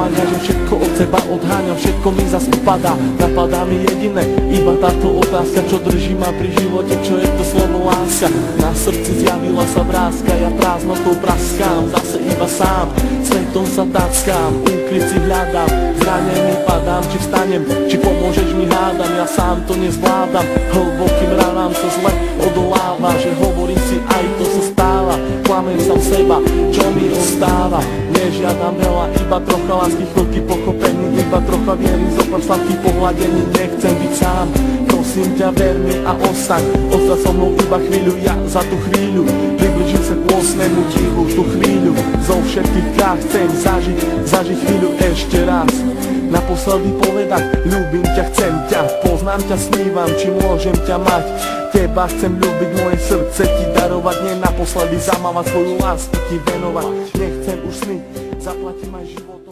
sklamania, že všetko od seba odháňam, všetko mi zas upadá. Napadá mi jediné, iba táto otázka, čo drží ma pri živote, čo je to slovo láska. Na srdci zjavila sa vrázka, ja prázdnotou praskám, zase iba sám, svetom sa tackám, úkryt si hľadám, zranený padám, či vstanem, či pomôžeš mi hádam, ja sám to nezvládam, hlbokým ranám sa zle odoláva, že hovorím si aj to sa stáva, klamem sám seba, čo mi ostáva, nežiadam veľa, iba trocha lásky, chvíľky pochopení, iba trocha viery, zopár sladkých pohľadení, nechcem byť sám, prosím ťa ver mi a ostaň so mnou iba chvíľu, ja za tú chvíľu približím sa k osnému tichu, tú chvíľu zo všetkých krát chcem zažiť chvíľu ešte raz, naposledy povedať, ľúbim ťa, chcem ťa, poznám ťa, snívam, či môžem ťa mať, teba chcem ľúbiť, moje srdce ti darovať, nie naposledy zamávať, svoju lásku ti venovať, nechcem už sny, zaplatím aj životom.